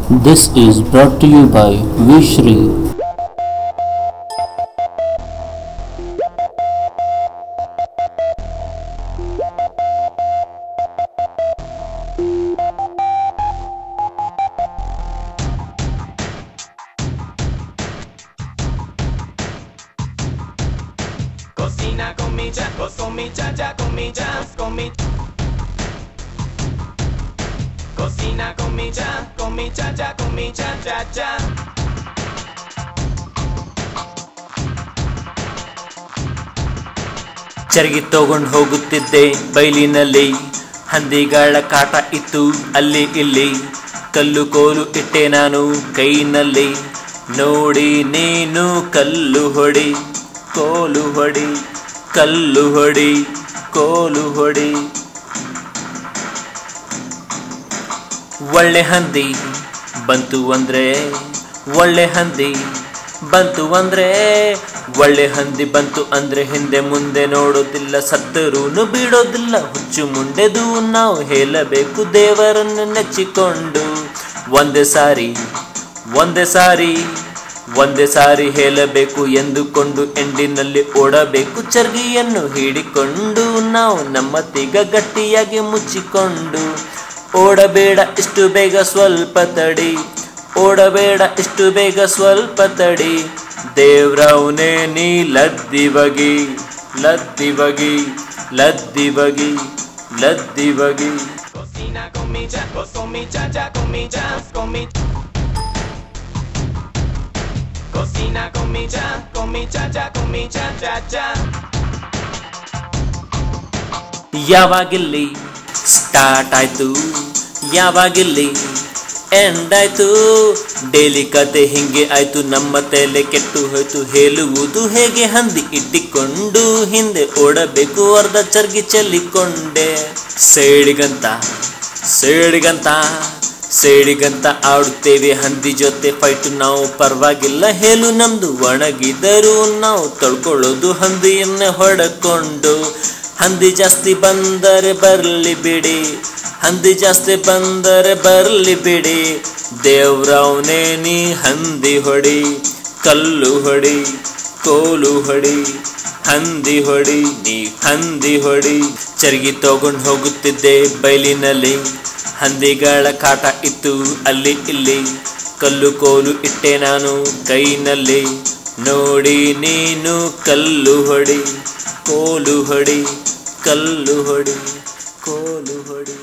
This is brought to you by Vishri. Cocina con mi cha, con mi jazz, con mi. Cocina con mi cha, con mi cha, con mi cha. ಚರಗಿ ತಗೊಂಡು ಹೋಗುತ್ತಿದ್ದೆ ಬೈಲಿನಲ್ಲಿ, ಹಂದಿಗಳ ಕಾಟ ಇತ್ತು ಅಲ್ಲಿ ಇಲ್ಲಿ, ಕಲ್ಲು ಕೋಲು ಇಟ್ಟೆ ನಾನು ಕೈನಲ್ಲಿ, ನೋಡಿ ನೀನು ಕಲ್ಲು ಹೊಡಿ ಕೋಲು ಹೊಡಿ, ಕಲ್ಲು ಹೊಡಿ ಕೋಲು ಹೊಡಿ. ಒಳ್ಳೆ ಹಂದಿ ಬಂತು ಅಂದ್ರೆ, ಒಳ್ಳೆ ಹಂದಿ ಬಂತು ಅಂದ್ರೆ, ಒಳ್ಳೆ ಹಂದಿ ಬಂತು ಅಂದ್ರೆ ಹಿಂದೆ ಮುಂದೆ ನೋಡೋದಿಲ್ಲ, ಸತ್ತರೂನು ಬಿಡೋದಿಲ್ಲ ಹುಚ್ಚು ಮುಂಡೆದು. ನಾವು ಹೇಳಬೇಕು ದೇವರನ್ನು ನೆಚ್ಚಿಕೊಂಡು, ಒಂದೇ ಸಾರಿ ಹೇಳಬೇಕು ಎಂದುಕೊಂಡು ಎಂಡಿನಲ್ಲಿ ಓಡಬೇಕು, ಚರ್ಗಿಯನ್ನು ಹಿಡಿಕೊಂಡು ನಾವು ನಮ್ಮತ್ತೀಗ ಗಟ್ಟಿಯಾಗಿ ಮುಚ್ಚಿಕೊಂಡು. ಓಡಬೇಡ ಇಷ್ಟು ಬೇಗ ಸ್ವಲ್ಪ ತಡಿ, ಓಡಬೇಡ ಇಷ್ಟು ಬೇಗ ಸ್ವಲ್ಪ ತಡಿ, ದೇವ್ರವನೇ ನೀ ಲದ್ದಿ ಬಗಿ ಲದ್ದಿ ಬಗಿ ಲದ್ದಿ ಬಗಿ ಲದ್ದಿ ಬಗಿ. Cocina con mi cha, con mi cha, con mi jazz, con mi. Cocina con mi cha, con mi cha. ಯಾವಾಗಿಲ್ಲಿ ಸ್ಟಾರ್ಟ್ ಆಯ್ತು, ಯಾವಾಗಿಲ್ಲಿ ಎಂಡ್ ಆಯ್ತು, ಡೈಲಿ ಕತೆ ಹಿಂಗೆ ಆಯ್ತು, ನಮ್ಮ ತಲೆ ಕೆಟ್ಟು ಹೋಯ್ತು. ಹೇಳುವುದು ಹೇಗೆ ಹಂದಿ ಇಟ್ಟಿಕೊಂಡು, ಹಿಂದೆ ಓಡಬೇಕು ಅರ್ಧ ಚರ್ಗಿ ಚೆಲ್ಲಿಕೊಂಡೆ. ಸೇಡಿಗಂತ ಆಡುತ್ತೇವೆ ಹಂದಿ ಜೊತೆ ಫೈಟು ನಾವು, ಪರವಾಗಿಲ್ಲ ಹೇಳು ನಮ್ದು ಒಣಗಿದರೂ ನಾವು ತೊಳ್ಕೊಳ್ಳೋದು ಹಂದಿಯನ್ನೇ ಹೊಡಕೊಂಡು. ಹಂದಿ ಜಾಸ್ತಿ ಬಂದರೆ ಬರಲಿ ಬಿಡಿ, ಹಂದಿ ಜಾಸ್ತಿ ಬಂದರೆ ಬರಲಿ ಬಿಡಿ, ದೇವ್ರವನೇ ನೀ ಹಂದಿ ಹೊಡಿ, ಕಲ್ಲು ಹೊಡಿ ಕೋಲು ಹೊಡಿ, ಹಂದಿ ಹೊಡಿ ನೀ ಹಂದಿ ಹೊಡಿ. ಚರ್ಗಿ ತಗೊಂಡು ಹೋಗುತ್ತಿದ್ದೆ ಬೈಲಿನಲ್ಲಿ, ಹಂದಿಗಳ ಕಾಟ ಇತ್ತು ಅಲ್ಲಿ ಇಲ್ಲಿ, ಕಲ್ಲು ಕೋಲು ಇಟ್ಟೆ ನಾನು ಕೈನಲ್ಲಿ, ನೋಡಿ ನೀನು ಕಲ್ಲು ಹೊಡಿ ಕೋಲು ಹೊಡಿ, ಕಲ್ಲು ಹೊಡಿ ಕೋಲು ಹೊಡಿ.